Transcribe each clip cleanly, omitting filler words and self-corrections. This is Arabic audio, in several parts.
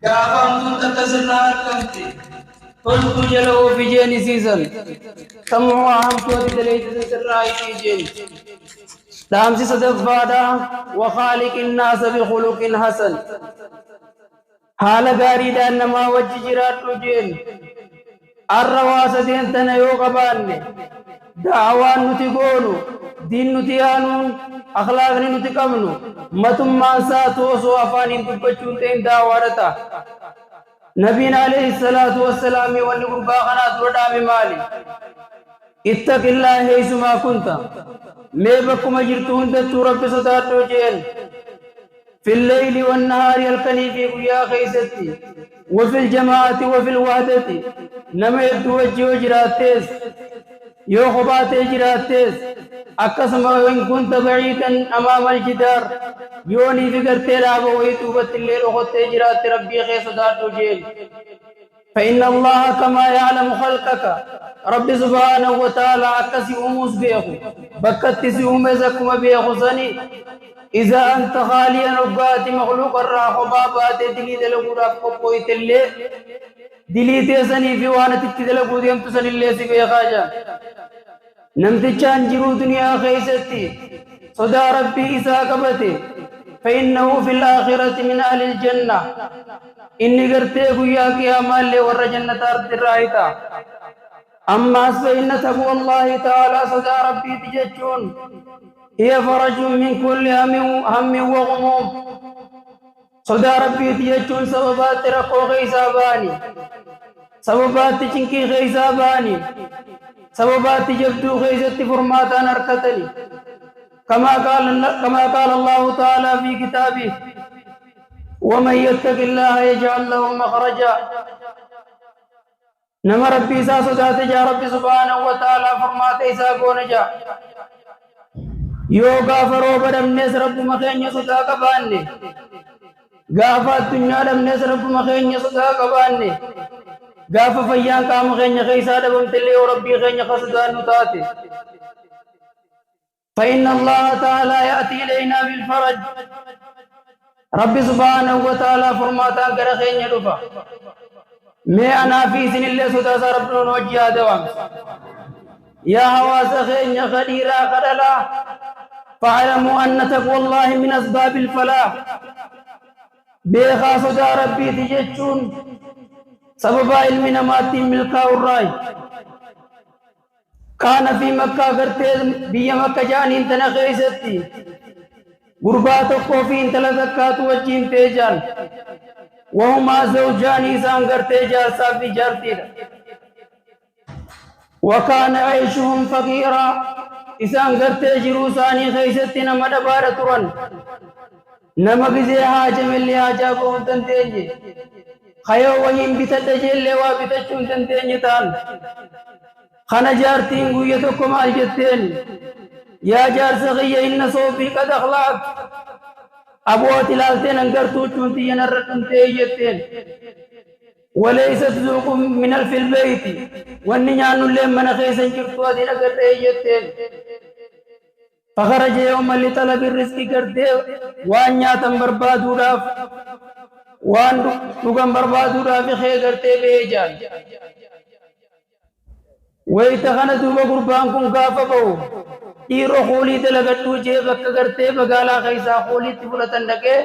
قافم تتسرار كمتي قلت جلو في جيني سيزن سمعوا أهم كودي دليت تسرار في جيني دامسي صدفادا وخالق الناس بخلق حسن حال غاري دانما وجه جرات رجين الرواس دين تنيو قباني دعوان نتقولو دين نتيانون أخلاق نتقمنو متم مانساتو وصو أفانين تبچون تين دعوارتا نبينا عليه الصلاة والسلام والنقر باقنات ودام مالي اتق الله حيثما كنت ميبكم أجرتون دتو رب صداتو جين في الليل والنهار يلقني في قيا خيستي وفي الجماعة وفي الوحدة نما يتوجه جراتيس يو خبات جراتيس أقسم وإن كنت بعيدا أمام الجدار يوني فكر تلاب ويتوبت الليل وخط جرات ربي خيس دار جيل فإن الله كما يعلم خلقك رب سبحانه وتعالى أكسي أموس بيخو بكتسي أمزكم بيخو سني إذا أنت خاليا ربات مخلوق الراح بابات دلي دلقود أبقى تلي دلي تيسني في وانا تتدلقود يمتسن اللي سبي خاجا نمتجان جرو دنيا خيستي صدى ربي إسا قبتي فإنه في الآخرة من أهل الجنة إني قرتي قياك يا مالي ور جنة أرض الرايتا أما فإن تقوى الله تعالى صدى ربي تججون هي فرج من كل هم وغموم صدى ربي تججون سببات رقو غيساباني سببات تشنكي غيساباني سببات جبدو غيزت فرماتا نركتني كما قال الله تعالى في كتابه ومن يتق الله يجعل له مخرجا نما ربي ساسدات جا ربي سبحانه وتعالى فرمات إسا قونجا يو غافرو بدم نس رب مخين يسودا قباني غافا الدنيا دم نس رب مخين يسودا قباني غافا فيان قام خين خيسا دبم تلي وربي خين خسدا نتاتي فإن الله تعالى يأتي إلينا بالفرج رب سبحانه وتعالى فرماتا غير خين يدفع میں انا فی سن اللہ سودا سا رب نوجہ دوام یا حواس خین خدیرا خدلا فاعلموا ان تقوى الله من اسباب الفلاح بے خاص دا ربی تجچون سبب علم نماتی ملکا الرائی کان فی مکہ کرتے بی مکہ جانین تنخیستی غرباتو کو فی انتلزکاتو وجین تیجان وهما زوجان إسان کرتے جار صافی جارتی وكان عيشهم فقيرا إسان کرتے جروسانی خیستي نما دبار ترن نما بزي حاجم اللي حاجابهم تنتيني خيو وهم بتتجل وابتشون تنتيني تان خانا جارتين قويتكم الجتين يا جار سغي إن صوفي قد أخلاق أبوات الالتين انقر توچونتي ينرتن تيجتين وليست ذوق من في البيت والنيان اللي من خيسا جرتوا دي نقر تيجتين فخرج يوم لطلب الرزق کرتے وان ياتم بربادو راف وان نقم بربادو راف خي کرتے بيجان ويتخن دوبا قربان كن قافا بو إيرو خولي تلغتو جي بك کرتے بغالا خيسا خولي تبولتن لکے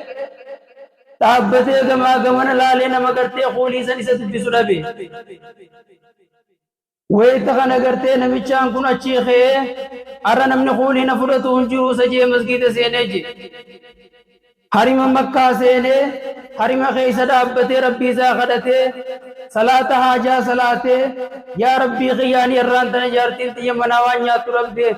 تابتے گما گمن لالے نما کرتے خولي سنسة تبسو ربي ويتخن کرتے نمچان کن اچھی خے ارہ نمن خولي نفرتو انجرو سجے مسجد سینے جی حرم مکہ سینے حرم خیسا دابتے ربی سا خدتے صلاة حاجہ صلاة یا ربی خیانی الران تنجارتین تیہ مناوان یا تو رب دے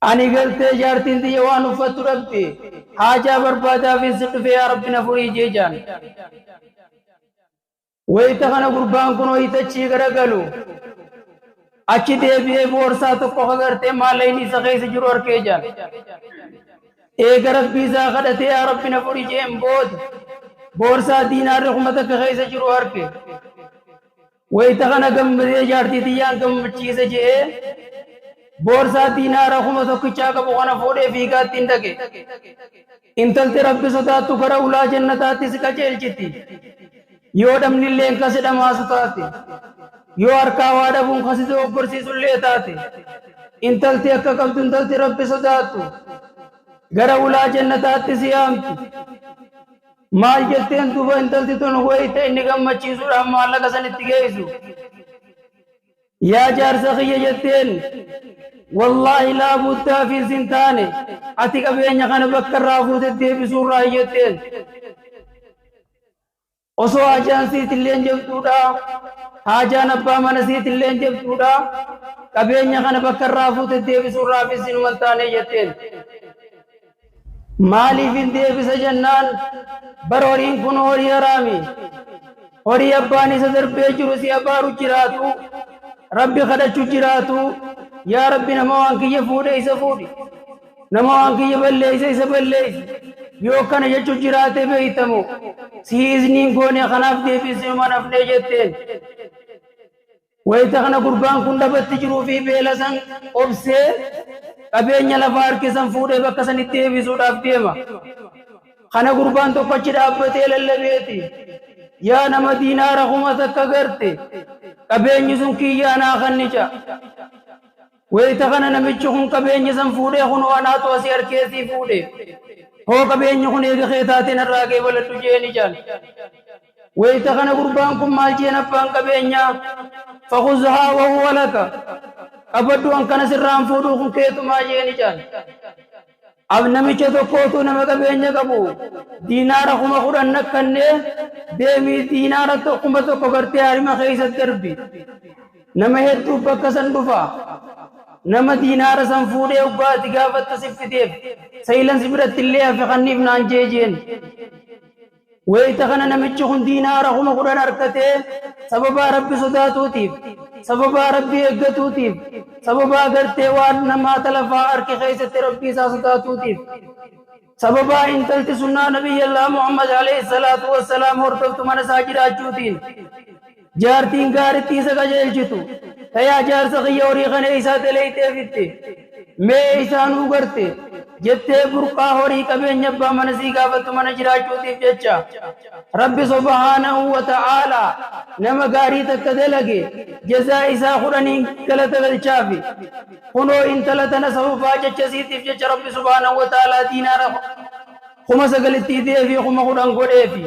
أني قلت جارتين دي وانو فتربتي حاجة بربادا في الزق يا ربنا فري جيجان ويتخنا قربان كنو يتچي غرقلو اچي دي بيه بورسا تو کوخ کرتے ماليني سخي سجرور کے جان اے گرب بیزا خدتے يا ربنا فري جيم بود بورسا دينار رحمتك خي سجرور کے ويتخنا گم دي جارتي ديان گم چیز جے بورسا دينارا خما توكيچا قبو خنا فودي فيغا تندگه انتلت رب صداتو کرا اولا جنتاتی سکا چلچتی يو دم نلين كسد ما ستاتي يو أركا وادا بون خسد وقرسي سليتاتي انتلت أكا قبض انتلت رب صداتو غرا اولا جنتاتی سيامتي مال جتين دوبا انتلت تون ہوئی تے نگم مچیسو رحم اللہ کا سنتی گئیسو يا جار سخي جتين والله لا بد في زنتاني أتيك بين يخان بكر رافوت الدين بسورة جتين osoo hajaan siitilleen jabduudha hajaan abbaa mana siitilleen jabduudha qabeenya kana bakka irraa fuute deebisuurraaf isin maltaanee jetteen maaliif hin deebisa jennaan bara horiin kun horii haraami horii abbaan isa darbee jiru si abaaru jiraatu rabbi kadhachu jiraatu yaa rabbi nama waan kiyya fuudhe isa fuudhi nama waan kiyya balleeyse isa balleeyse yoo kana jechu jiraate beeytamu si izniin goone kanaaf deebisinu manafne jetteen wayita kana gurbaan kun dhabatti jiruu fi beela san obsee qabeenya lafa harkisan fuudhee bakka sanitti deebisuudhaaf deema kana gurbaan tokkochi dhaabbatee lallabeeti yaa nama diinaara kuma takka garte qabeenyi sun kiyyaanaa kannicha wayita kana namichi kun qabeenyi san fuudhee kun waanaatu asii harkeesii fuudhee هو كبين يكون يخيطاتين الراقي ولا تجيني جان ويتخن قربانكم مال جينا فان كبينيا فخذها وهو لك أبدو أن كان سرام فودوكم كيتو ما جيني جان अब नमिचे तो कोतु नमक बेंजे कबू दीनार खुमा खुरन नक्कन्ने देवी दीनार तो खुमा तो पकड़ते आरी में खैसत करबी नमहे तू पक्कसन बुफा نما دينار سنفوري وقا تقافة تسفتيف سيلن سبرت اللي أفقني بنان جيجين ويتخنا نمجخن دينار هم قرآن أركته سببا ربي صداتوتيف سببا ربي اقتوتيف سببا قرته وان نما تلفا أركي خيسة ربي ساسداتوتيف سببا انتلت سنة نبي الله محمد عليه الصلاة والسلام ورطبت من ساجرات جوتين جارتين غارتين سكا جيل جتو تیا جار سخی اور یہ خنے ایسا تلیتے فیتے میں ایسانو کرتے جتے برقا ہوری کبھی نبا منسی گافت من جراجوتی جچا رب سبحانہ وتعالی نمگاری تک دے لگے جزا ایسا خورنی کلت گلچافی خنو انتلتنا سوفا جچا سیتیف جچا رب سبحانہ وتعالی دینارا خمس گلتی دے فی خم خورن گوڑے فی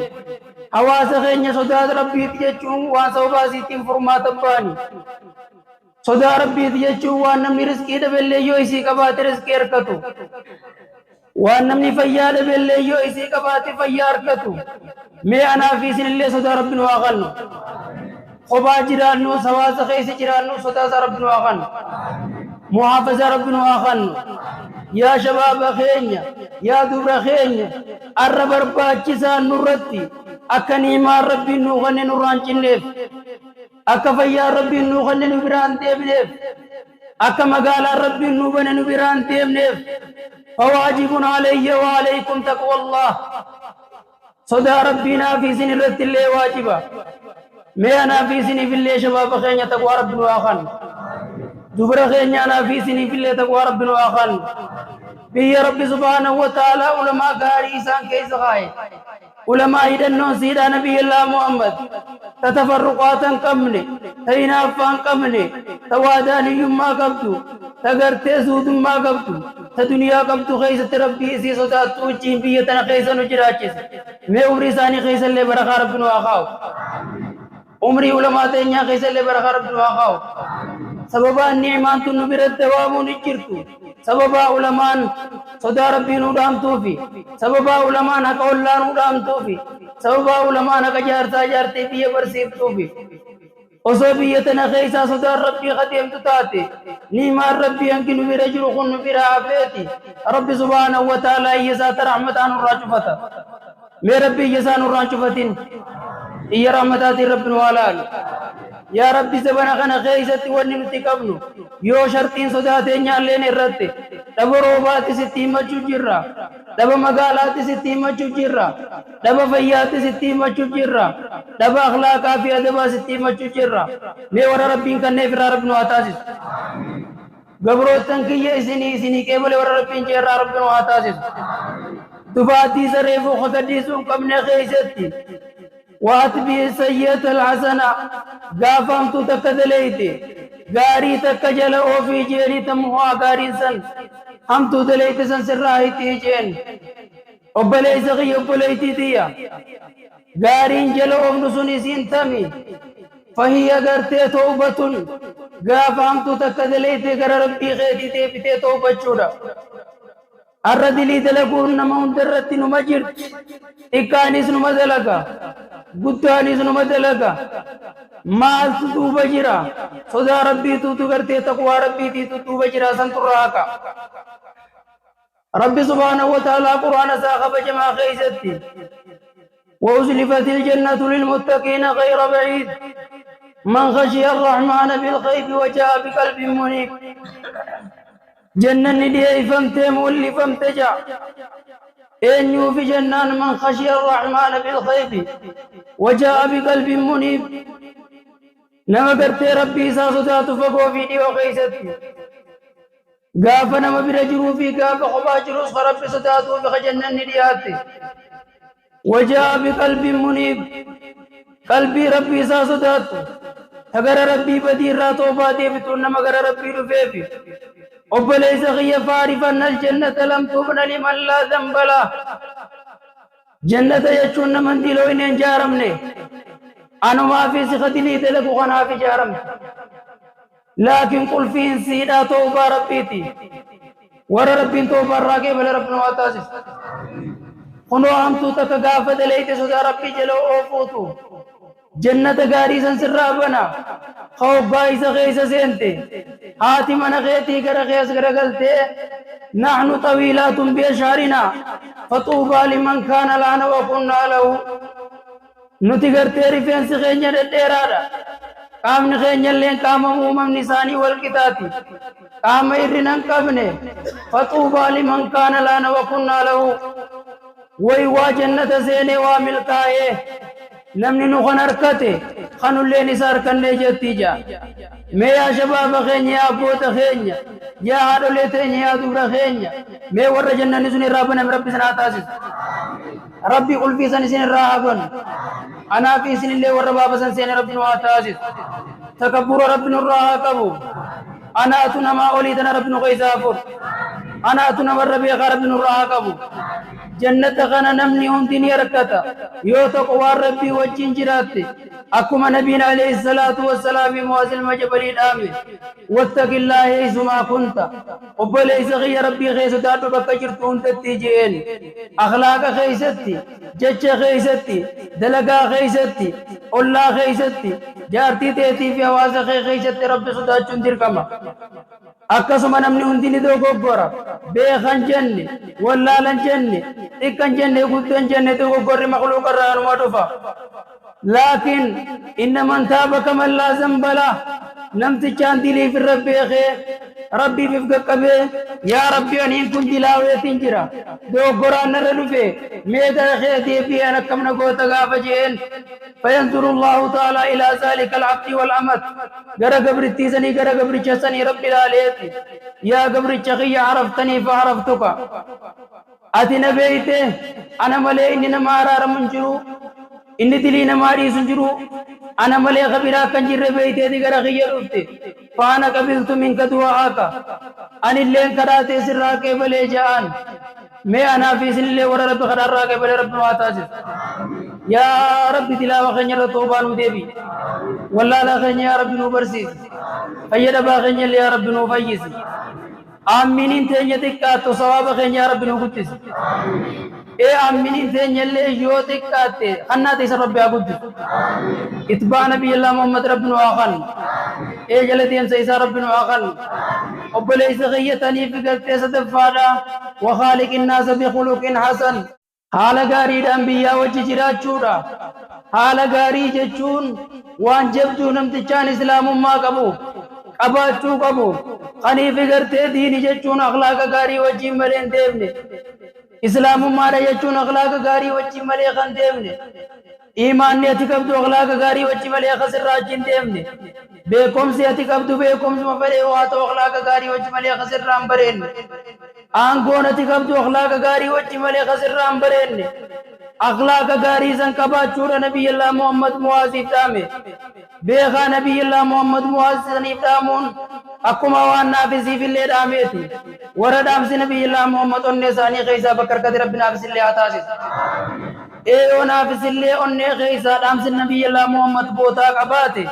حواس خینیا صداد ربی تیچون وان سوفا سیتیم فرمات بانی صدا ربي تجوا وان نمني رزقي دبلي يو إسي كبات رزقي أركتو وان نمني فيا دبلي يو إسي كبات فيا أركتو مي أنا في سن اللي صدا ربي نواغن خبا جرانو سواس خيس جرانو صدا ربي نواغن محافظة ربي نواغن يا شباب خينيا يا دور خينيا الرب ربا جسان نورتي أكني ما ربي نوغن نوران جنف أكا فيا ربي نوغن نبران تيبنف أكا مقالا ربي نوغن نبران تيبنف فواجب علي وعليكم تقوى الله صدى ربنا في سن رت الله واجبا ما أنا في سن في الله شباب خينيا تقوى ربي نواغن دبر خينيا أنا في سن في الله تقوى ربي نواغن بي ربي سبحانه وتعالى علماء قاري إسان كيس غاية علماء إذن سيدا نبي الله محمد تتفرقات كمني تينافان كمني تواداني ما قبتو تغرتي سود ما قبتو تدنيا قبتو خيسة ربي سي صداتو چين بيتنا خيسة نجراچس میں عمری ثاني خيسة اللي برخا رب نواخاو عمري علماء تينيا خيسة اللي برخا رب نواخاو سببا النعمان تنبرت دوام نجرتو سببا علمان صدا ربي نودام توفي سببا علمان حق الله نودام توفي سببا علمان حق جارتا جارتي بيه برسيب توفي وصوبيتنا خيسا صدا ربي خديم تتاتي نيمان ربي انكي نبير جرخون نبير عافيتي ربي سبحانه وتعالى يسات رحمتان الراجفتا مي ربي يسان الراجفتين إيا رحمتات رب الوالال يا ربي سبحانه خنا خيسة ونمتي قبنو يو شرطين صداتين يالين الرد دب روبات ستي مچو جرا دب مقالات ستي مچو جرا دب فيات ستي مچو جرا دب أخلاقا في أدبا ستي مچو جرا مي ورا ربين كنه فرا رب نواتاسس قبروتن كي إسني كيبل ور ربين جرى ربنا واتاسس تفاتي سريفو خديسون قمنا خيستي واتبي سيئة الحسنة قافمت تكدليتي غاري تكجل او في جيري تموا غاري سن هم تدليت سن سرايتي جين وبلي سغي وبليتي ديا غارين جل او نسوني سنتمي فهي غرتي توبة قافمت تكدليتي غر ربي خيتي تي توبة چودا الردلي دلقون نمون درتي نمجر إكانيس نمدلقا قدانيس نمدلقا مال توبة جرا صدا ربي تو کرتے تقوى ربي تي توبة جرا سنتراكا ربي سبحانه وتعالى قرآن ساخب جمع خيستي وأزلفت الجنة للمتقين غير بعيد من خشي الرحمن بالغيب وجاء بقلب منيب جنة ندي فمتي مولي فمتجا إن في جنان من خشي الرحمن بالغيب وجاء بقلب منيب نما کرتے ربي ساسوتا تفقو في ديو خيستي غافا نما برجرو في غافا خباجروس خرب ستاتو بخجنة ندياتي وجاء بقلب منيب قلبي ربي ساسوتاتو اگر ربي بدير راتو بادي بتون نما اگر ربي رفيفي وبليس غي فارفا الجنة لم تبن لمن لا ذنب له جنة يجون من دلو إن جارمني أنا ما في سختني تلك وأنا في جارم لكن قل في سيدا توبة ربيتي ور ربي توبة راكي بل ربنا واتاسس خنو أمتو تكغافة دليت سودا ربي جلو أوفوتو جنة غاري سنسر رابنا خوف بايس غيس سينتي هاتي من غيتي غر غيس غر غلتي نحن طويلات بأشعرنا فطوبى لمن كان لنا وكنا له نتغر تيري فين سخينيا ديرادا قام نخينيا لين قام مومم نساني والكتاتي قام إرنان قبني فطوبى لمن كان لنا وكنا له ويوا جنة سيني وملكايه نمني نخن أركته خنو اللي نسار كنّي جتيجا مي يا شباب خينيا أبوت خينيا يا هادو لتينيا يا دورا خينيا مي ورّا جنّة نسوني رابنا مربي سنة تاسس ربي قل في سنة رابن أنا في سنة اللي ورّا بابا سنة ربي نواتاسس تكبر ربي نراها كبو أنا أتنا ما أوليدنا ربي نغيسافر أنا أتنا ربي ربي نراها كبو جنة غنا نمني هندين يركتا يوتق ربي وجين جراتي أكما نبينا عليه الصلاة والسلام موازل مجبري دامي واتق الله إذما كنت وبليس غي ربي غيث داتو بكجرتون تتيجين أخلاق غيثتي جج غيثتي دلقا غيثتي الله غيثتي جارتي تيتي في آواز غيثتي ربي صدات جندر كما أكسما نمني هندين دو غبورا بيخان جني واللالان جني إكان جنة قدن جنة تقول مخلوق الرحمن وطفا لكن إن من تاب كما لا ذنب له نمت چاندي لي في ربي خير ربي بفقك به يا ربي أن كنت دلاوية تنجرا دو قرآن نرلفه ميدا خيتي في أنا كم نقوت غافجين فينظر الله تعالى إلى ذلك العبد والعمد غرى قبر التيسني غرى قبر الشسني ربي العليتي يا قبر الشخي عرفتني فعرفتك أتنا بيته أنا ملي إني نمارا منجرو إني دلي نماري سنجرو أنا ملي خبيرا كنجر بيته دي غرا خيروتي فأنا قبلت منك دعاءك أن اللين كراتي سراك بلي جان मैं अनाफी से ले वर रब खरार रहा के बले रब नवाता से या रब तिलावा खन्या तौबा नु देवी वल्ला ला खन्या रब नु बरसी अय्यद बा खन्या ले रब नु फयिस आमीन तेन्य दिक्का तो सवाब खन्या रब नु गुतिस ए आमीन तेन्य ले यो दिक्काते अन्ना ते रब या गुतिस इत्बा नबी अल्लाह मोहम्मद रब नु आखन ए जलतीन सैसा रब नु आखन وبليس غيتني في قلت ستفادا وخالق الناس بخلق حسن حال غاري الانبياء وججرات چودا حال غاري جچون وان جبجو نمتچان اسلام ما قبو قباچو قبو خني في قلت دين جچون اخلاق غاري وجي مرين دیونے اسلام مارا جچون اخلاق غاري وجي مري خن دیونے ایمان نے تکب دو اخلاق غاري وجي مري خسر راجين دیونے بكم سياتي قبض بكم مفري واتو أخلاق غاري وجمالي خسر رامبرين آنغونتي قبض أخلاق غاري وجمالي خسر رامبرين أخلاق غاري زنكبا چورا نبي الله محمد موازي تامي بيخا نبي الله محمد موازي تامون أكما وان نافسي في الليل آميتي ورد أمس نبي الله محمد النساني خيسا بكر قدر ربنا في الليل آتاسي ايو نافس اللي أني خيسا أمس النبي الله محمد بوتا قباتي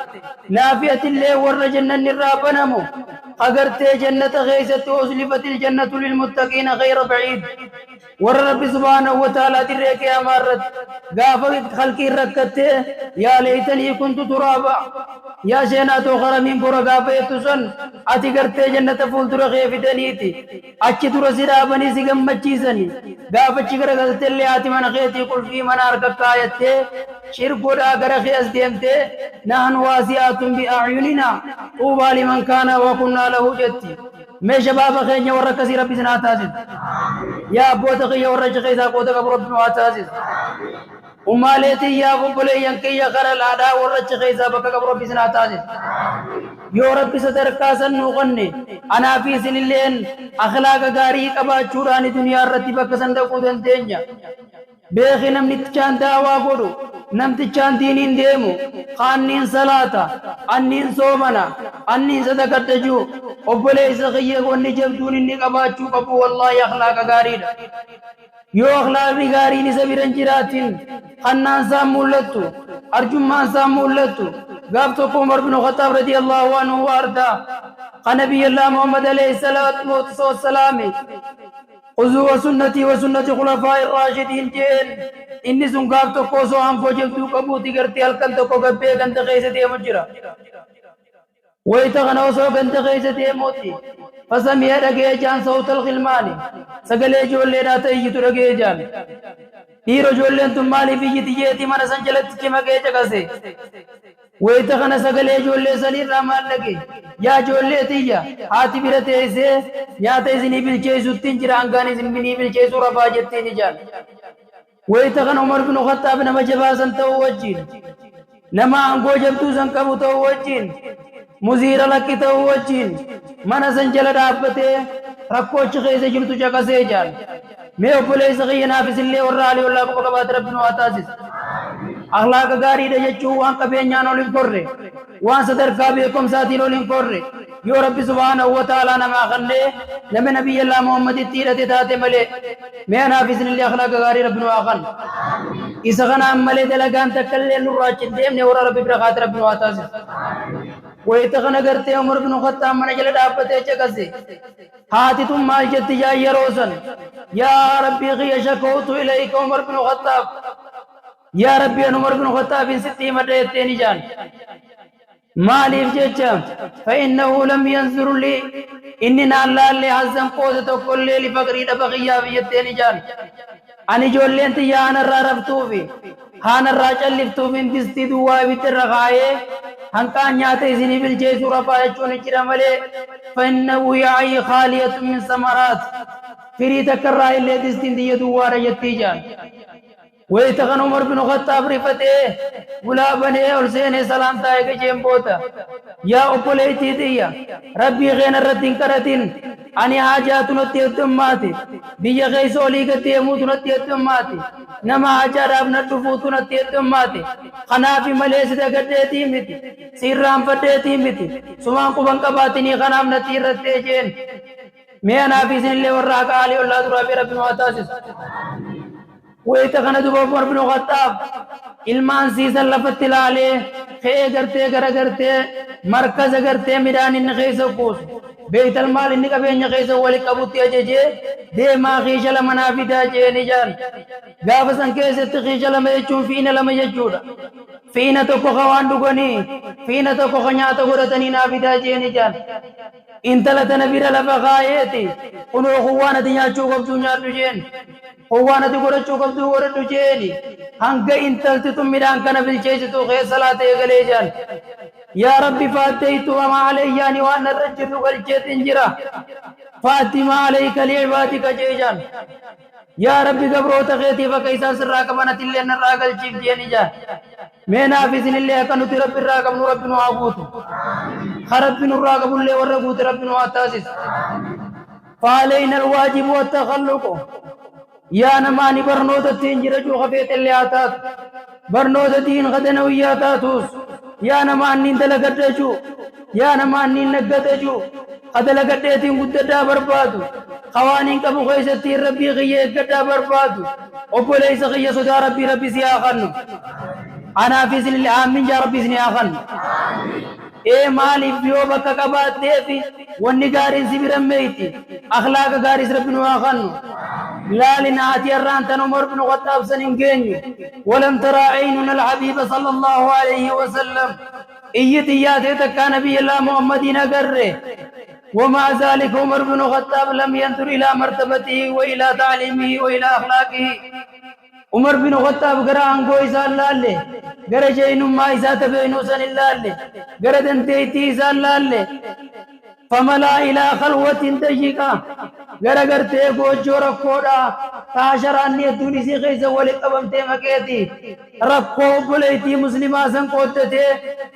نافية اللي ور جنة الرابنمو أغرت جنة خيسة أسلفت الجنة للمتقين غير بعيد ور رب سبحانه وتعالى تريك يا مرد غافت خلقي ركت يا ليتني كنت ترابا يا شينات غرمين برا غافت سن أتي غرت جنة فولتر خيفتنيتي أچي ترسيرا بني سيغم مچيسني غافت شكرا غلت اللي آتي من خيتي قل في منار كايت شرقودا غرخي أسديمت نحن واسيات بأعيننا طوبى لمن كان وكنا له جتي ما شباب خيني وركسي ربي سناتازد يا أبوت خي ورج خيزا قوتك برب واتازد ومالتي يا بقولي ينكي يا خر الأدا ورج خيزا بك برب سناتازد يا رب ستركاسن نغني أنا في سنين أخلاق غاري كبا چوراني دنيا رتبك سندقودن تنيا بيخي نمني تشان دعوا قدو نمت تشان دينين ديمو خانين صلاة أنين صومنا أنين صدقة تجو أبولي سخيه وني جبدون إني قباتشو قبو والله أخلاق غارينا يو أخلاق غاريني سبيرن جراتين خنان سامولتو أرجمان سامولتو قابتو عمر بن الخطاب رضي الله عنه وارضاه نبي الله محمد عليه الصلاة والسلام خذوا سنتي وسنة خلفاء الراشدين جين إني سنقاب تقوسو هم فوجبتو قبوتي قرتي هلكن تقو قبه كنت خيستي مجرى ويتغنوسو كنت خيستي موتي فسمي رقي جان صوت الغلماني سقلي جولي ناتا يجتو رقي جان ديرو جولي انتم مالي في جيتي من سنجلت كما كيجا قسي ويتغنى سقلي جولي سلير رامان لكي يا جولي تيجا هاتي برتي سي يا تيزني بالجيسو تنجر انغاني زنبني بالجيسو رفا جتيني جان ويتغنى عمر بن الخطاب نما جباسا توجين نما انقو جبتو سنكبو توجين مزير لكي توجين من سنجل رابطي ركوش خيزة جمتو جاكا سيجان ميو پولیس غينا في سلي ورالي والله بقبات ربنا واتاسس أخلاق غاري ده يجو وان كبينيان ولين كوري وان صدر كابيكم ساتين ولين كوري يو رب سبحانه وتعالى نما خلي نبي نبي الله محمد التيرة تاتي ملي مينا في سلي أخلاق غاري ربنا وآخن إسغنا ملي دلقان تكلي نراجين ديمني ورا ربي برخات ربنا واتاسس ويتغنى قرتي عمر بن الخطاب من جل دابته چکسي هاتي تم مال جت يا يروسن يا ربي غي شكوت اليك عمر بن الخطاب يا ربي عمر بن الخطاب ستي مدتني جان مالي جچا فانه لم ينظر لي اننا الله اللي عزم قوت كل لفقري دبغيا بيتني جان اني جولنت يا انا رفتو في هانا راجل لفتو من دستي دوا بترغايه هنكا نياته إذن بالجيس رفاية چون چرمالي فإنه يعي خالية من ثمرات فريد كرائي اللي دستين دي دوارة يتيجان ويتغن عمر بن الخطاب رفته غلابني حسين سلام تايك جيمبوتا يا أبوليتي ديا ربي غين الردين كرتين أني حاجاتنا تيتماتي بيا غيسولي كتيموتنا تيتماتي نما حاجارابنا تفوتنا تيتماتي خنافي مليس دا قدتي متي سيرام فتتي متي سمان قبان قباتني خنامنا تيرتي جين ميانا في سن اللي وراك آلي والله درابي ربي مواتاسس ويتغنى دوبا عمر بن الخطاب ilmaan siisan lafatti laalee ka'ee gartee gara gartee markaza gartee midhaan inni keessa kuusu beektal maal inni qabeenya keessa wali qabutti ajajee deemaa xiisha lama naa fidaa jeeni jaan gaafa san keessatti xiisha lama jechuun fiina lama jechuudha fiina tokko ka waan dhuganii fiina tokko ka nyaata godhatanii naa fidaa jeeni jaan intala tana bira lafa kaayeeti kunoo kuwwaan ati nyaachuu qabdu nyaadhu jeen kuwwaan ati godhachuu qabdu godhadhu jeeni hanga intalti tun midhaan kana bilcheessitu keessa laata eegalee jaan yaa rabbi faattaytu wama alayyaani waan narra jirru galcheetin jira faatti ma alayka liibaadika jee jaan يا ربي قبرو تغيتي فكيسا سراك بنت اللي نراك الجيب جيني جا مينا في سن اللي أكنت رب الراقب رب نوابوت خرب نراقب اللي ورقوت رب نواتاسس فعلينا الواجب والتخلق يا نماني برنوت تنجر جو خفيت اللي آتات برنوت دين غدنا وياتاتوس يا نماني دلقدجو يا نماني نقدجو قدلقدتين قددا بربادو قوانين كبو خيستي ربي غيه قددا بربادو أبو ليس غيه صدا ربي سياخن أنا في سن الآمين يا ربي سياخن إيه مالي فيو بكا كبات ديفي والنقارين سبيرا ميتي أخلاق غاريس ربي نواخن لا لناتي الرانتن عمر بن خطاب سننجيني ولم ترى عيننا الحبيب صلى الله عليه وسلم إيتياتي تكا نبي الله محمد نقره ومع ذلك عمر بن خطاب لم ينظر إلى مرتبته وإلى تعليمه وإلى أخلاقه عمر بن خطاب غرا انغو إسان لالي غرا جينو ما إسا تبينو سن اللالي غرا دنتيتي إسان لالي فملا إلى خلوة تجيكا غرا غرتي غوجو ركودا تاشراني الدوني سي غيزة ولقبمتي مكيتي ركو بليتي مسلمة سنقوتتي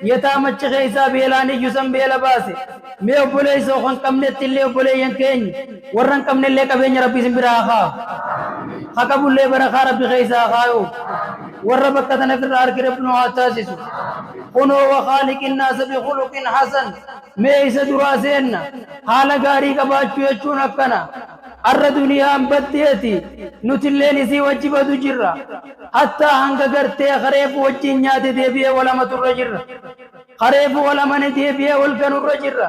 يتامچ غيزة بيلاني جسم بيلا باسي ميو بلي سوخن كمني تلي بلي ينكين ورن كمني اللي كبين ربي سنبراخا خاكبو اللي برخا ربي غيزة خايو وربكتنا في الارك ربنو آتاسسو خنو وخالق الناس بخلق حسن ميس دراسين حالا غاري كباچو يچون اكنا ار دنيا بديتي نتلين سي وجب دجرا حتى هنگ غرتي خريف وجنيات ديبي ولا متر جرا خريف ولا من ديبي والكن رجرا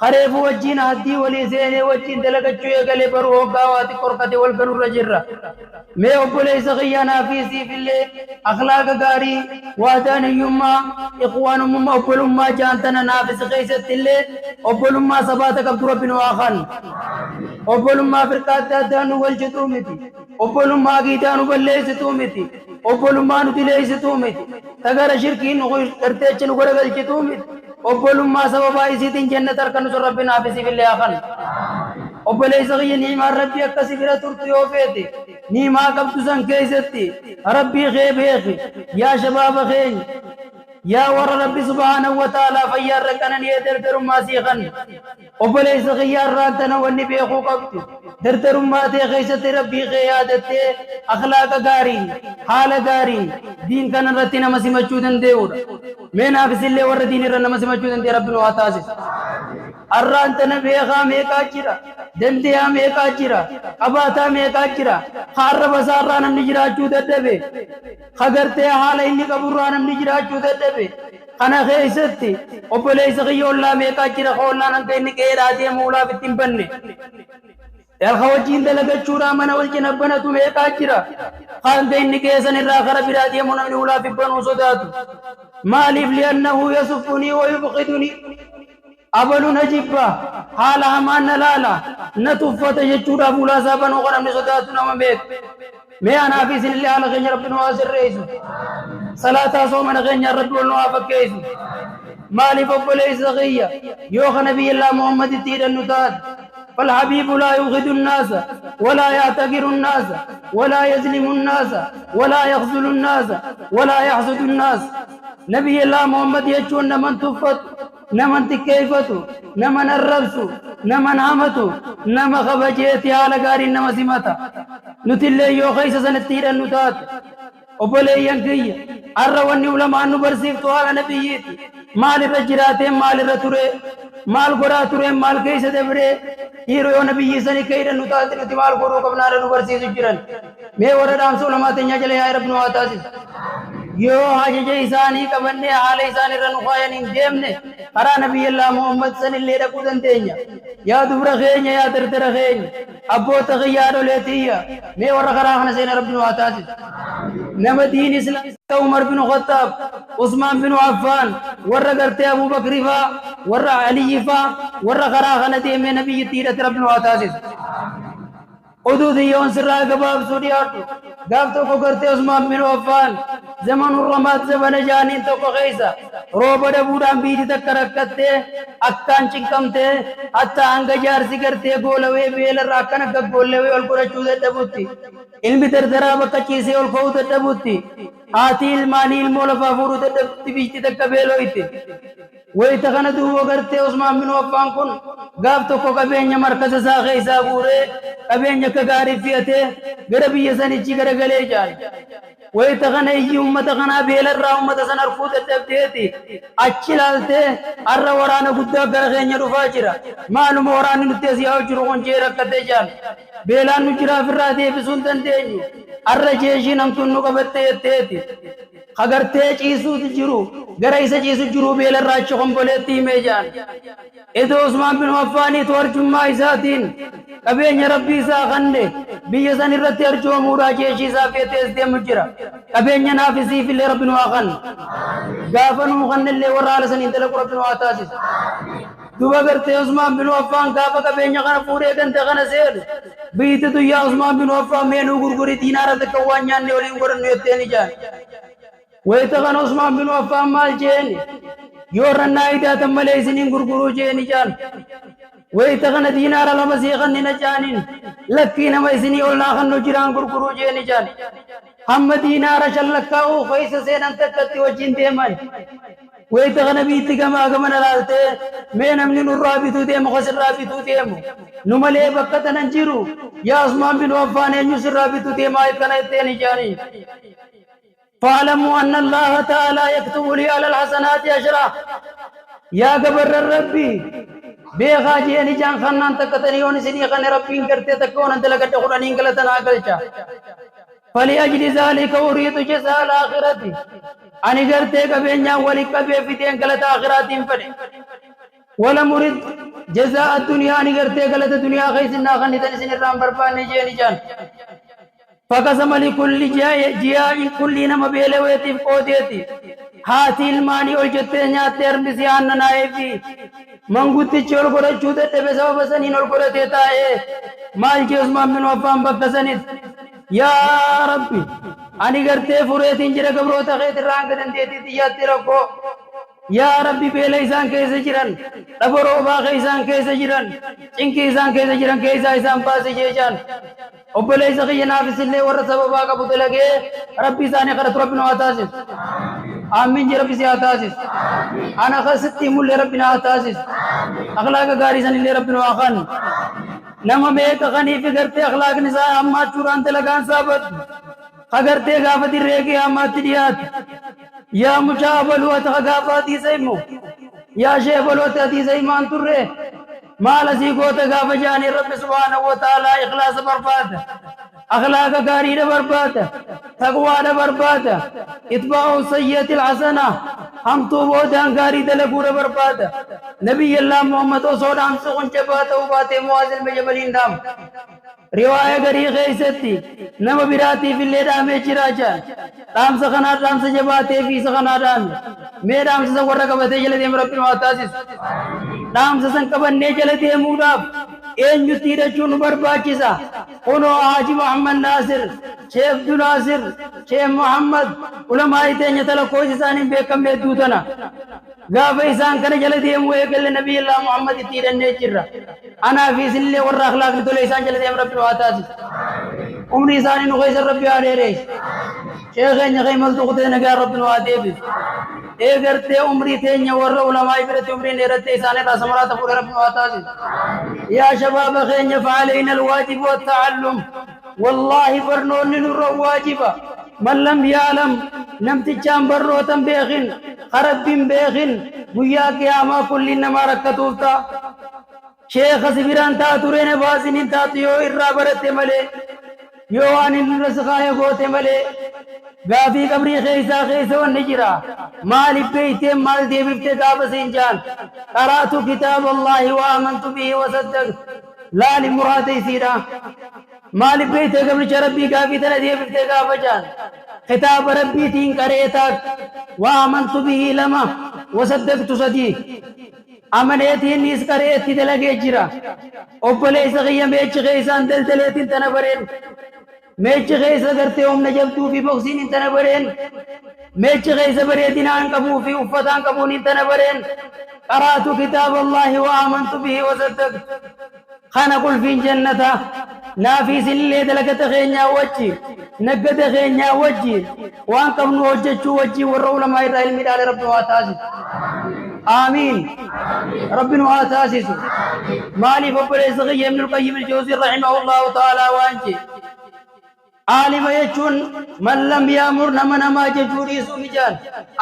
خريف وجين هدي ولي زين وجين دلگچو يگلي برو غاوات قرقت والكن رجرا مي وبلي سغيانا في سي في اللي اخلاق غاري وادان يما اخوان مما وبلما جانتنا نافس قيست اللي وبلما سباتك عبد ربنا واخن وبلما فرقات دانو والجتومتي وبلما غيدانو بليستومتي وبلما ندليستومتي تغار شركين ارتيچن غرغلچتومتي وبلما سبب ايسيتين جنة اركن ربنا في سي في اللي اخن وبليس غي نعم ربي كسبرة ترتيو فيتي نيما قبط سن كيستي ربي غيب يا شباب غين يا ور ربي سبحانه وتعالى فيار ركنن يدر ما سيخن وبليس غيار راتنا والنبي خو قبط در ما تي غيست ربي غيادتي اخلاق غاري حال غاري دين كان رتنا مسمچودن ديور مينا بسله ور دين رن مسمچودن دي ربنا واتاسس अर्रांतन बेगा में काचिरा दंदिया में काचिरा अबाता में काचिरा खार बसारान निजरा चूदे देवे खगरते हाल इन्नी कबुरान निजरा चूदे देवे खाना खेसती ओपले सगियोल्ला में काचिरा खोलना नंगे इनके राजे मूला बितिम बनने यार खवजीन दलगे चूरा मन वल जनबना तुम्हें काचिरा खान दे इनके सने राखर बिराजे मुन मूला बिबन उसदात मालिफ लिअन्नहु यसफुनी व युबखिदुनी أبلو نجيبا حالا همان نلالا نتوفت يجورا بولا سابن وغرم نصداتنا ومبيك ميانا في سن الله على غنيا ربنا واسر رئيسو صلاة صومنا غنيا ربنا وافق كيسو مالي فبليس غيا يوخ نبي الله محمد تير النتاد فالحبيب لا يغد الناس ولا يعتقر الناس ولا يظلم الناس ولا يخذل الناس ولا يحسد الناس نبي الله محمد يجون من توفت نمن تكيفتو نمن الربسو نمن عمتو نما خبجيتي على غاري نما سمتا نتلي يو خيس سنتير النتات وبلي ينكي الرواني علماء نبرسيفتو على نبييتي مال الرجرات مال الرتوري مال قراتوري مال كيس دبري هيرو يو نبي سني كير النتات نتي مال قرو كبنار نبرسيفتو جران مي ورد علماء تنيا جلي يا رب نواتاسي يو حاجة جيساني كبني حال إساني رنخوايا نجيمني أرى نبي الله محمد صلى الله عليه وسلم يا دبر خيني يا ترتر خيني أبو تغيار ليتيا مي ورخراخنا سينا رب نواتاسي نما دين إسلام عمر بن خطاب عثمان بن عفان ورغرت أبو بكر فا ور علي فا ورخراخنا دي من نبي تيرة رب نواتاسي حدوديون سرا قباب سورياتو قابتو قرتي عثمان بن عفان زمن الرماد زمن جانين تو خيسا روبا دبودان بيدي تكركتي اكان چنكمتي حتى انگا جارسي کرتے گولوے بیل راکن گولوے والقرى چودے دبوتی علمی دردرا بکا چیسے والقوت دبوتی آتی المانی المولفا فرود دبوتی بیشتی تک بیلویتی ويتغنى دو وغرتي عثمان بن عفان كن غافتو كو كبينيا مركز ساخي سابوري كبينيا كغاري فيته غربي يسني چي غرغلي جال ويتغنى يي امه غنا بيل الرا امه سنر فوت تبتيتي اچلالته ار ورانا غدا غرغنيا رفاجرا معلوم وران نتيسي اوجرو كونجيرا كدي جال بيلان نجرا فرادي بسنتن ديني ار جيشي نمتنو كبتيتي خغرتي چيسو جرو غريسه چيسو جرو بيل الراچ قنبلتي ميجان اذ عثمان بن عفان تورجم ما اساتين كبين ربي ساخنده بيزن الرت ارجو مورا جيشي سافيتس دي مجرا كبين نافسي في رب واخن غافن مخن اللي ورال سن تلك رب واتاسس دوبا غرتي عثمان بن عفان غافا كبين غن پورے گن تغن سيل بيت تو يا عثمان بن عفان مينو غرغري دينار تكوانيان نولين غرن يتني جان ويتغن عثمان بن عفان مال جيني يورنا إذا تم ليسنين غرغرو جيني جان ويتغن دينار لمسيغن نجانين لكينا ميسني ولا خنو جيران غرغرو جيني جان هم دينار شلكاو فايس سينن تكتي وجين ديمان ويتغن بيتك ما غمن لالته مين من الرابطو ديم خسر رابطو ديم نملي بكتن نجيرو يا عثمان بن عفان يسر رابطو ديم اي كنيتني جاني فاعلموا أن الله تعالى يكتب لي على الحسنات أجرا يا قبر الربي بيخاجي أني جان خنان تكتني ونسني خن ربي کرتے تكون أنت لك تقولن إنقلتنا أقلشا فلأجل ذلك أريد جزاء الآخرة أني کرتے كبينيا ولك بيفتي إنقلت آخرات فني ولم أريد جزاء الدنيا أني کرتے قلت الدنيا خيسنا خن تنسن الرام برباني جيني جان فقسم لكل جياء كل نما بيلويتي قوديتي هاتي الماني وجدت نياتي ارمسيان نائفي منغوتي چول گورا چودے تبے سو بسنين اور گورا دیتا ہے مال جي عثمان بن عفان بکسنید يا ربي اني گرتے فريت انجر گبرو تخيت رانگ دن دیتی تیاتی رکھو يا ربي بيليسان كيسا جيران لبرو باقيسان كيسا جيران چنكيسان كيسا جيران كيسا إسان پاسي جيجان وبليس خي نافس اللي ورسب باقا بطلقه ربي ساني خرط ربنا آتاسس آمين جي ربي سي آتاسس أنا خستي مولي ربنا آتاسس أخلاق غاريسان اللي ربنا آخان نما ميك غني فكرتي أخلاق نساء أما چوران تلقان ثابت خگرتے غافتی ریگی آماتی دیات یا مشابلوات غافاتی سیمو یا شیبلوات حدیث ایمان تر رے مالا سیکوتا غاف جانی رب سبحانہ وتعالی اخلاص برباد اخلاق کاری برباد تقوی برباد اتباع سیئت الحسنہ ہم تو وہ دانکاری دلگور برباد نبی اللہ محمد و سودام سخن چبات و بات موازن میں جبلین دام رواية غري خيستي نما براتي في الليل آمي چراچا رام سخنا رام سجباتي في سخنا رام میں رام سے سنگور رکھا بتے جلدی ہم رب المعتاسس رام سے سنکبن نے جلدی ہم موداب این جو تیرے چون برباچیسا انہو حاجی محمد ناصر شیخ عبد ناصر شیخ محمد علماء تینیا تلا کوئی سانی بے کم میں دوتنا غافہ ایسان کنے جلدی ہم ہوئے کل نبی اللہ محمد تیرے نے چرہ انا فی سلے ور اخلاق نتولے ایسان جلدی ہم رب المعتاسس عمری ثاني نغيث الرب عليه ريش شيخين يغيمل تغطي نقار رب المعتاسس اے کرتے عمری تینیا ور علماء برت عمری نیرتے ایسانے تا سمرات پورے رب المعتاسس يا شباب خين فعلينا الواجب والتعلم والله برنون نور واجبا من لم يعلم نمت جام بروتم بيخن خرب بن بيخن ويا قياما كل انما ركتوفتا شيخ سبيران تا تورين باسين تا تيو الرابرت ملي يوان الرسخايا غوت ملي غافي قبري خيسا خيسا والنجرا مال بيت مال دي بفتقاب سنجان قرأت كتاب الله وآمنت به وصدقت لا لمراد سيرا مال بيت قبل ربي غافي تنا دي بفتقاب جان خطاب ربي تين قريتك وآمنت به لما وصدقت صديق أمانتين نسكريت تلاقي جرا أبليس غيا ميج غيسان دلتين تنبرين ميج غيسا قرتي نجبتو في بوكسين تنبرين ميج غيسا بريدين أنكبو في أفتان كبون تنبرين قرأت كتاب الله وآمنت به وصدقت خانا قل في جنة نافيس اللي دلقت خينيا وجي نقد خينيا وجي وان كم نوجج وجي والرول ما يرى المدال رب واتاسس آمين ربنا واتاسس مالي فبريس غي ابن القيم الجوزي رحمه الله تعالى وانجي عالم يجون من لم يأمر نمنا ما ججوري سمجان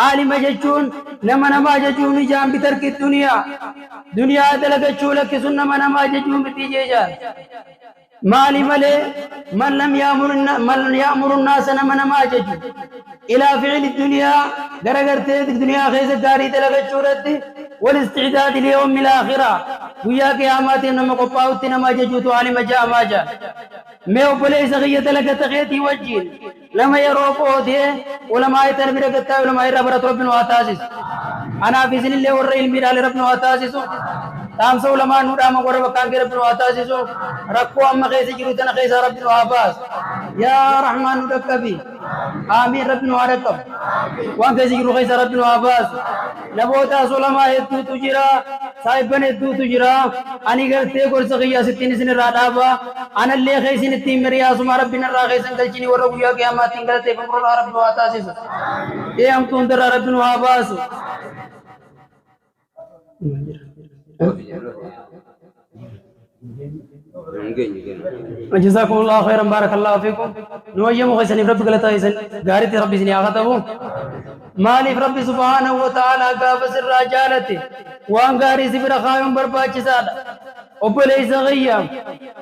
عالم يجون نمنا ما ججوني جان بترك الدنيا دنيا دلق جولك سنة من ما ججون بتيجان مالي ملي من لم يأمر الناس نمنا ما ججو إلى فعل الدنيا غرغرت الدنيا خيز داري دلق جورت والاستعداد ليوم الآخرة ويا قيامات نما قباوت نما ججو تو عالم جاء ما جاء मैं उपले सगीय तलक तगेती वजीन लमा यरोको दे उलमा तनबीर गत्ता उलमा रबर रब्बिन वातासिस अना फिजलिल्लाह वर इल्मी डाल रब्बिन वातासिस ताम से उलमा नूरा मगर वकान के रब्बिन वातासिस रखो अम्मा कैसे जिरुतन कैसा रब्बिन वाबास या रहमान रब्बी आमीन रब्बिन वारकब wan कैसे जिरु कैसा रब्बिन वाबास नबोता उलमा हेतु तुजिरा साहिबन हेतु तुजिरा अनि करते गोर सगीय सितिन सिन राडाबा अनल्ले कैसे तीन मेरी आसमा रब्बिना रागे संगल चिनी वरो गुया के हम तिंगल ते फमरो रब वातासिस ये हम तुम दर रब्बिन वाबास جزاكم الله خيرا بارك الله فيكم نويم غيسني رب قلتا يسن غارت ربي سني اغتبو مالك ربي سبحانه وتعالى قاب سر رجالته وان غاري سبر خايم برباچ ساد وبليس غيام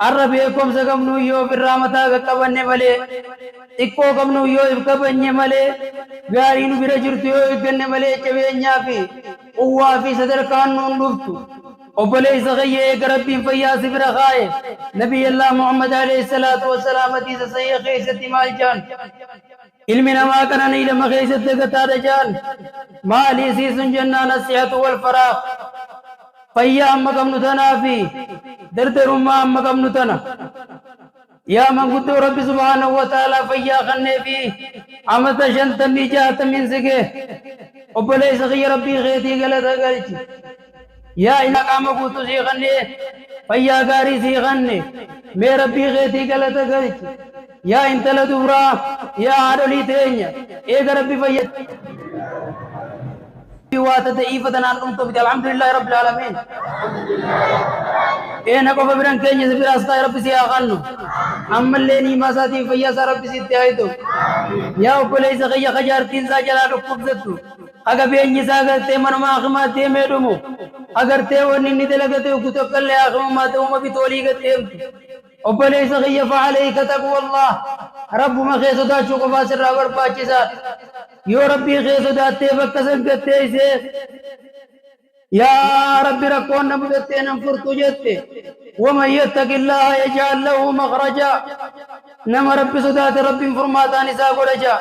عربيكم سكم نو يو برامتا كبنه ملي इक्को कमनु यो कबन्य मले गारी नु बिरजुरतो गन्ने मले चवेन्या फी उवा फी सदर कानून लुफ्तु ओबले सगये गरबी फया सिबर खाए नबी अल्लाह मोहम्मद अलैहि सलातु व सलाम हदीस सही खैसत माल जान इल्म नमा कना नहीं लम खैसत गता जान माली सीसुन जन्ना नसीहत वल फराख फया अम्मकम नुतना फी दरदरुमा अम्मकम नुतना يا من قد رب سبحانه وتعالى فيا خني في عمت شنت ميجات من سكه وبليس غير ربي غيتي غلط غلط يا إن قام قوت سي خني فيا غاري سي خني مي ربي غيتي غلط غلط يا انت لدورا يا عدلي تينيا اي ربي فيا واتت ايفتنا انتم تبت الحمد لله رب العالمين انا كوف بران كينيا سبير استا ربي سي اغنو اما اللي ما ساتي فيا رب سي تايدو يا بوليس غيا خجار تين ساجلا قبضتو اگر بيني ساگر تے من ما اخما تے میڈمو اگر تے وني ني دلگتے کو تو کل اخما ما تو ما بھی تولی گتے وبليس غيا فعليك تقوى الله رب ما خيسدا چوکو واسر راور پاچي سات يا ربي خيسدا تے وقت سنگتے سے يا ربي ركون نبغتي ننفر تجتي ومن يتق الله يجعل له مخرجا نما ربي صدات ربي فرماتاني ساقولجا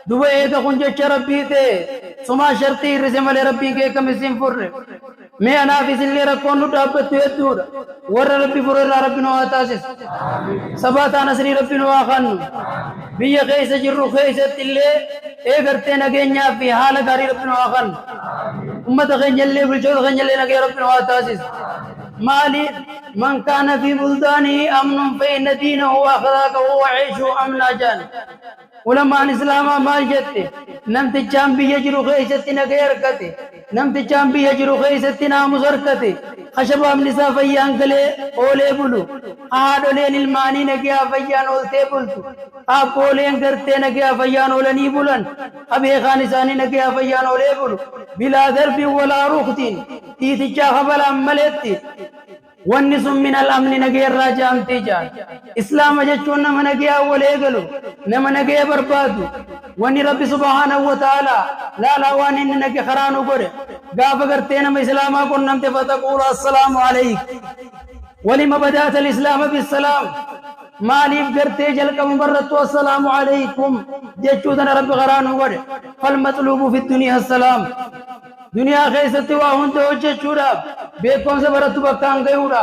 دوبه تخون جچ ربي ته سما شرطي رسمل ربي کے کم سیم فر میں انا في سن ركون نطابت يدور ور ربي فر ربي نو اتاسس سبات نصري ربي نو خان بي خيس جر خيس تله اے کرتے نگنیا في حال غاري ربي نو خان امت غنجل بلجو غنجل نگي ربي نو اتاسس مالي من كان في بلدانه امن فإن دينه واخلاقه وعيشه امنا جان علماء الاسلام مال جتے نمت چامبی یجرو خیستنا غیر کتے نمت چامبی یجرو خیستنا مزرکتے خشبا نسا فیان گلے اولے بلو آڈولین المانی نگیا فیان اولتے بلتو آپ اولین کرتے نگیا فیان اولنی بلن اب خانسانی نگیا فیان اولے بلو بلا ذرف ولا رختین تیتی چا خبر عملیتی والنسم من الأمن نجير راجام تيجان إسلام جتشون نما نجيا وليقلو نما نجيا بربادو واني ربي سبحانه وتعالى لا واني نجي خرانو قري قاف قرتين ما إسلاما كن نمت فتقول السلام عليك ولما بدأت الإسلام بالسلام ماليف قرتي جلك مبرت والسلام عليكم جتشون ربي خرانو قري فالمطلوب في الدنيا السلام دنیا خیستي واهن توجه چوڑا بيكم سبرت بكان گيوڑا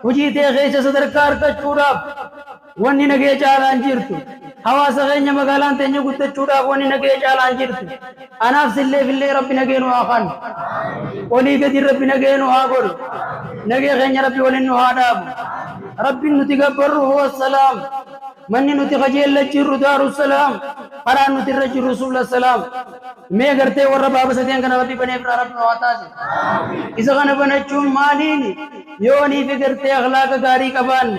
وجيته خيس صدركار كچوڑا وني نگه جالان جيرتو حواس غني مغالان تنجو گت چوڑا وني نگه جالان جيرتو انا فسل في ربي نگه نو اخان ولي قدر ربي نگه نو اغول نگه غني ربي ولن نو هاداب ربي نتغبر هو السلام من نتخجل لجر دار السلام قران نترج رسول السلام मैं करते और रब आप सत्यां का नबी बने रब होता है इस गाने बने चुम मालीनी यो नहीं फिक्रते अखलाक गारी कबान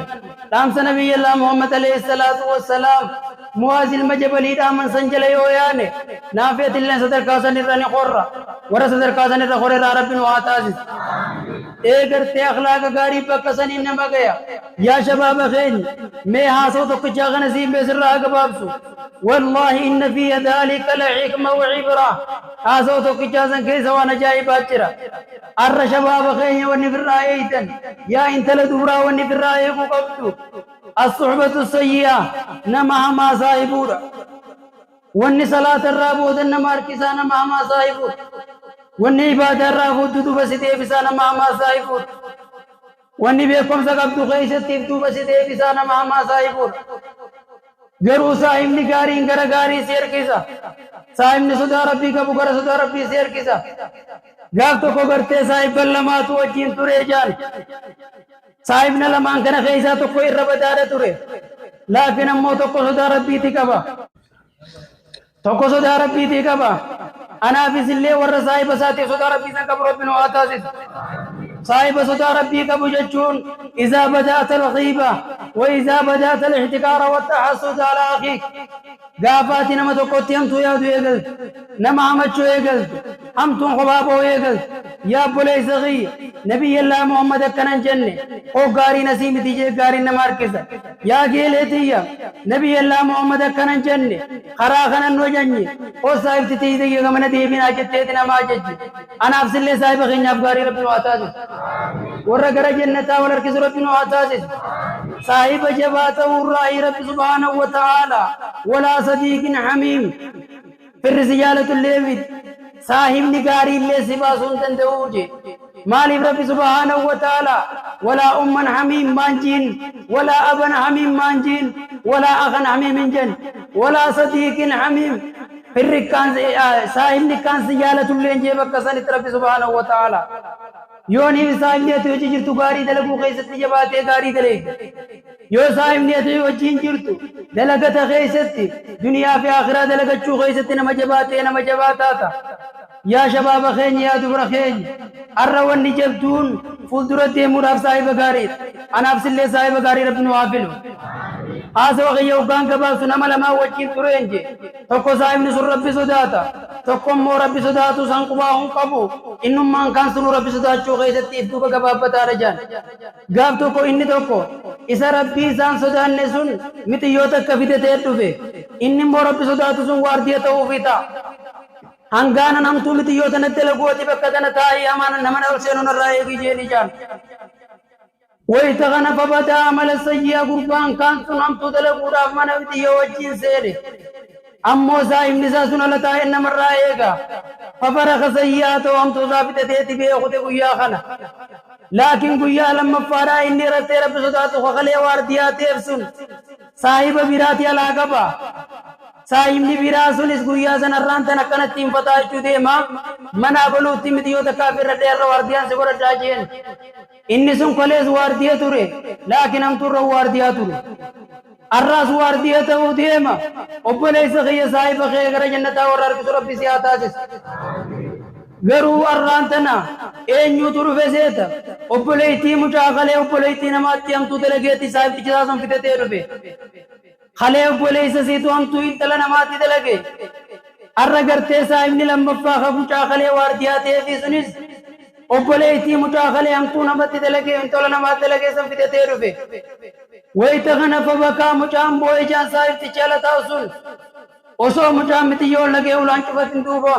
राम से नबी अल्लाह मोहम्मद अलैहि सलातु वस्सलाम मुआजिल मजबली दामन संजले यो याने नाफियत इल्ला सदर कासन रने खुर्रा वर सदर कासन र खुरे रब होता है ए करते अखलाक गारी पकसन इन मगया या शबाब खैन मैं हासो तो कुछ नसीब में सर राग बाबसु والله ان في ذلك لحكمه وعبره هذا تو كجازن كيس وانا جاي باچرا ار شباب خين ونفرايتن يا انت لدورا ونفرايكو قبطو الصحبه السيئه نما ما صاحبورا وني صلاه الرابود نما اركسان ما صاحبور وني عباده الرابود دو بسيته بسان ما صاحبور وني بكم سقبتو خيستي دو بسيته بسان ما صاحبور गरु साहिब ने गारी गरगारी शेर किसा साहिब ने सुधा रब्बी का बुकर सुधा रब्बी शेर किसा गाग तो को करते साहिब बल्लमा तो अजीन तुरे जान साहिब ने लमां कना कैसा तो कोई रब दारे तुरे लेकिन अम्मो तो को सुधा रब्बी थी कबा तो को सुधा रब्बी थी कबा अना बिसिल्ले वर साहिब साथी सुधा रब्बी से कब्र बिन आता से साहिब सुधा रब्बी का बुजचून इजा बजात الغيبه واذا بدات الاحتكار والتحسد على اخيك غافاتنا متقوتيم تو يا دويغل نما مچو يغل هم تو خبابو يغل يا بولي صغي نبي الله محمد كنن جنة او غاري نسيم تيجي غاري نمار كيسا يا گيلتيا نبي الله محمد كنن جنة خرا خنن نو جني او صاحب تيجي گمن دي بنا جتينا ما جج انا افسل صاحب غني افغاري رب واتاز ور غر جنة ولر كسر رب واتاز صاحب جباته الرأي رب سبحانه وتعالى ولا صديق حميم في الرجالة الليل صاحب نقاري اللي سبا سنتن دوجي مالي رب سبحانه وتعالى ولا حميم مانجين ولا أبا حميم مانجين ولا أخا حميم جن ولا صديق حميم في الركان صاحب نقان سجالة الليل جيبك سنت رب سبحانه وتعالى يوني صاحب نيتو جرتو غاري دلقو خيستي جباتي غاري دلق يو صاحب نيتو وجين جرتو دلقت خيستي دنيا في آخرة دلقت شو خيستي نما جباتاتا يا شباب خين يا دبر خين الروان نجبتون فلدرت ديمور أف صاحب غاري أنا أفسل لي صاحب غاري رب نوافلو آسا وغي يوغان كباب سنما لما وجين ترينجي توقو صاحب نسر ربي صداتا توقو مو ربي صداتو سنقباهم قبو إنم من كان سنو ربي صداتو غيثتي إفتوك كباب بتارجان غاب توقو إني توقو إسا ربي سان صدان نسون متي يوتك كفيدة تيرتو في إنم مو ربي صداتو سن واردية وفيتا هنگانا نمتو متي يوتا نتلقوتي بكتنا تاي أمانا نمن أرسينو نرائي جيني جان ويتغنى فبدا عمل السيئة قربان كان سنمتو دلقو رافمانا ويتي يوجين سيري أمو سايم نساسونا لتا إنما الرائيقا ففرق سيئاتو أمتو ثابتة تيتي بيخوتي قويا خنا لكن قويا لما فارا إني رتي رب صداتو خخلي واردياتي افسن صاحب براتي علاقبا صاحب براسون اس قويا سنران تنكنا تيم فتاة ديما منا بلو تيم ديو تكافر رتي وارديان سكورة جاجين إني سن قليز واردية توري لكن أم تور واردية توري الراس واردية تو ديما وبليس خي صاحب خي غير جنة ورارك ربي سياتاس غرو أرانتنا إن يطور فزيتا وبليتي مجاغلة وبليتي نماتي أم تدلقيتي صاحب تجاسم في تيربي خلي وبليس سيتو أم تو إنتلا نماتي دلقي الرغرتي صاحب نلم بفاخ مجاغلة واردية في سنس وبليتي مجاغلة أم تو نماتي دلقي إنتلا نماتي دلقي سم في تيربي ويتغنى فبكى مجام بوي جان صاحب تجالة تاوسل وصو مجام متيول لگے اولان چفتن دوبا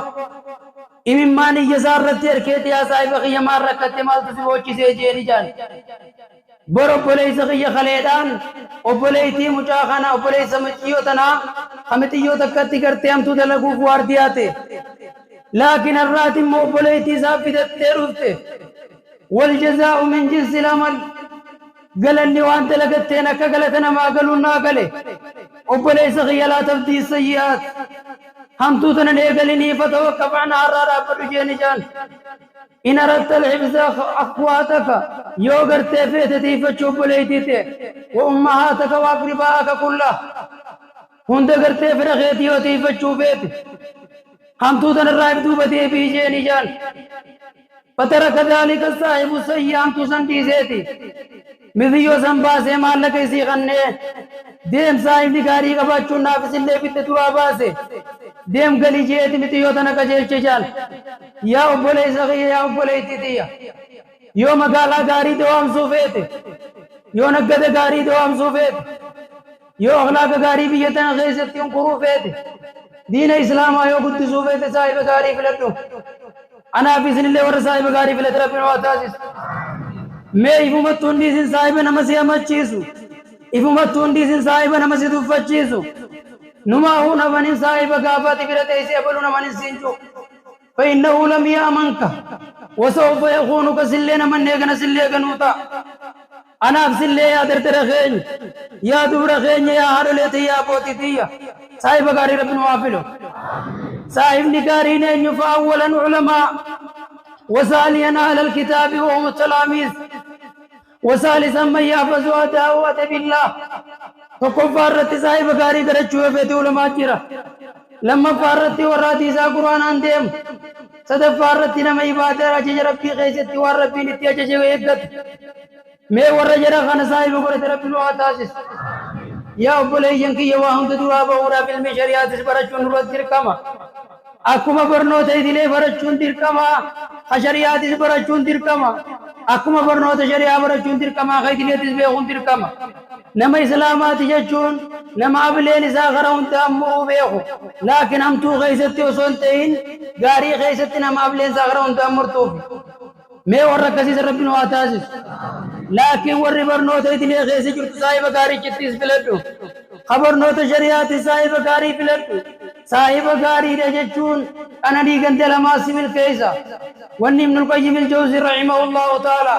امیم مانی یزار رتی ارکیتی یا صاحب خی مار رکھتے مال تسی وچی سے جیری جان برو پولی سخی خلیدان او پولی تی مچاخانا او پولی سمجھیو تنا ہمتی یو تکتی کرتے ہم تو دلگو فوار دیاتے لكن الراتب مقبليتي سافدة تيروفته والجزاء من جنس العمل قال اللي وانت لقيتنا كقلتنا ما قالوا ناقله وبليس لا تبدي السيئات هم توتنا نيقلني فتوقف عن عرارة برجين جان إن أردت الحفظ أخواتك يوغر تفيت تيفتشو بليتي وأمهاتك وأقربائك كلها هند قرتي فرخيتي وتيفتشو بيت هم توتنا الرائب دوبتي بيجين جان فترك ذلك الصاحب السيئ هم تسندي زيتي مذيو سنباسي مالك يسي غني ديم صاحب دي غاري قباچو نافس اللي بيت دعا باسي ديم گلی جيت متيو تنك جيل چجال يا ابولي سغي يا ابولي تيتيا يو مغالا غاري دوام سوفيت يو نگد غاري دوام سوفيت يو اخلاق غاري بيتن غيزتيون قروفيت دين اسلام ايو قد سوفيت صاحب غاري فلتو انا بسن الله ور صاحب غاري فلت ربنا واتاسس मैं इफुमतुंडी सिन साहिब नमसे अमच्चीसु इफुमतुंडी सिन साहिब नमसे दुफच्चीसु नुमा हूं नवनि साहिब गाफाति बिरते से बलु नमनि सिंचु فإنه لم يأمنك وسوف يخونك سلين من نيغن سليغنوتا أنا بسلي يا درترخين يا دورخين يا هارلتي يا بوتيتيا صاحب غاري ربنا وافلو صاحب نكارين أن يفاولا علماء وثانيا أهل الكتاب وهم التلاميذ وثالثا من يحفظ دعوة بالله فكفارت صاحب غاري درچو في علماء جرا لما فارت وراتي سا قرآن انديم صدف فارت نما عبادة راجي ربي غيثت وربي نتيجة جوئيقت میں ورجرا خان صاحب قرآن ربي نواتاسس يا أبولي ينكي يواهم تدعا بورا بالمي شريعت برچون رد درکما أكما برنوت إدلي برچون درکما خشريعت برچون درکما أكما برنوت شريعة برچون درکما خيدليت بيخون درکما نما إسلامات جچون نما أبلين ساخرون تأمروا بيخو لكن هم تو غيثت وصنتين غاري غيثت نما أبلين ساخرون تأمرتوا میں ورکسی سے ربی نواتاسس لكن ور برنوت إدلي غيث جرت صاحب غاري چتیس بلدو خبر نوت شريعت صاحب غاري بلدو صاحب غاري رجچون أنا ديگن تلماسم الكيسا واني ابن القيم الجوزي رحمه الله تعالى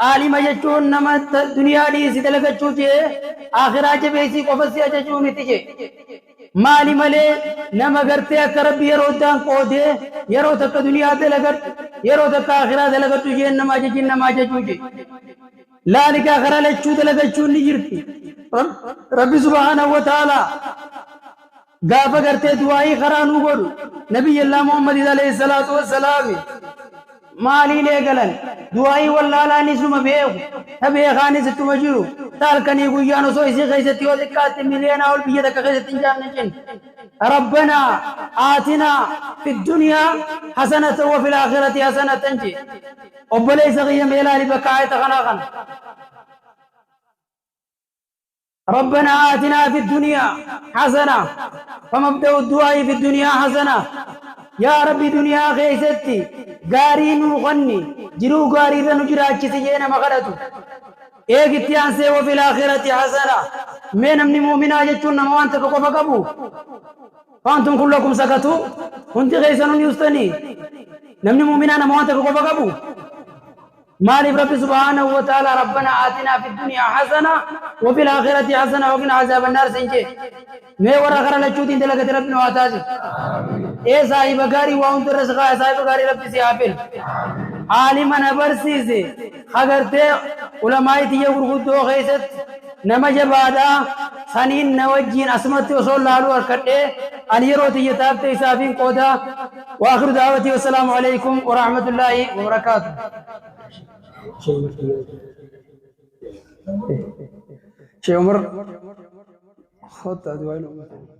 عالم جچون نما دنیا دی سدلگچو جے آخرات بیسی قفسی جچو متجے مالی ملے نما گرتے کرب یرو دان کو دے یرو تک دنیا دے لگت یرو تک آخرات دے لگت جے نما جے نما جچو جے ذلك آخرات لچو دے لگچو نجرتی رب سبحانه وتعالى غافا کرتے دعائی خرانو گرو نبی اللہ محمد علیہ الصلوۃ والسلام مالي ليقلن دعائي والله لا نسلم بيه تبي خاني ست مجرو تالكني يقولون سويسي غيثتي وذكات ملينا والبيدك غيثتي جانجين ربنا آتنا في الدنيا حسنة وفي الآخرة حسنة تنجي وبليس غيا ميلاني بكاية غناغن ربنا آتنا في الدنيا حسنة فمبدأ الدعاء في الدنيا حسنة يا ربي دنيا غيثتي غاري نغني جرو غاري رنجراچ سينا مغرتو ایک اتیان سے وفي الآخرة حسنة من امني مؤمنا جچون نموان تک کو فقبو فانتم كلكم سكتوا كنت غيثنون يستني نمني مؤمنا نموان تك کو فقبو مالي رب سبحانه وتعالى ربنا آتنا في الدنيا حسنة وفي الآخرة حسنة وقنا عذاب النار سنجي میں ورا خرا لچوتين دلگت رب نواتاسي اے صاحب غاري وان ترسغا صاحب غاري رب سے حافل عالما برسی سے اگر تے علماء تی غرغدو غیثت نمج بادا سنین نوجین اسمت وصول الله ورکٹے الیرو تی تاب تے حسابین قودا واخر دعوتی والسلام علیکم ورحمۃ اللہ وبرکاتہ شيخ عمر خط دعوة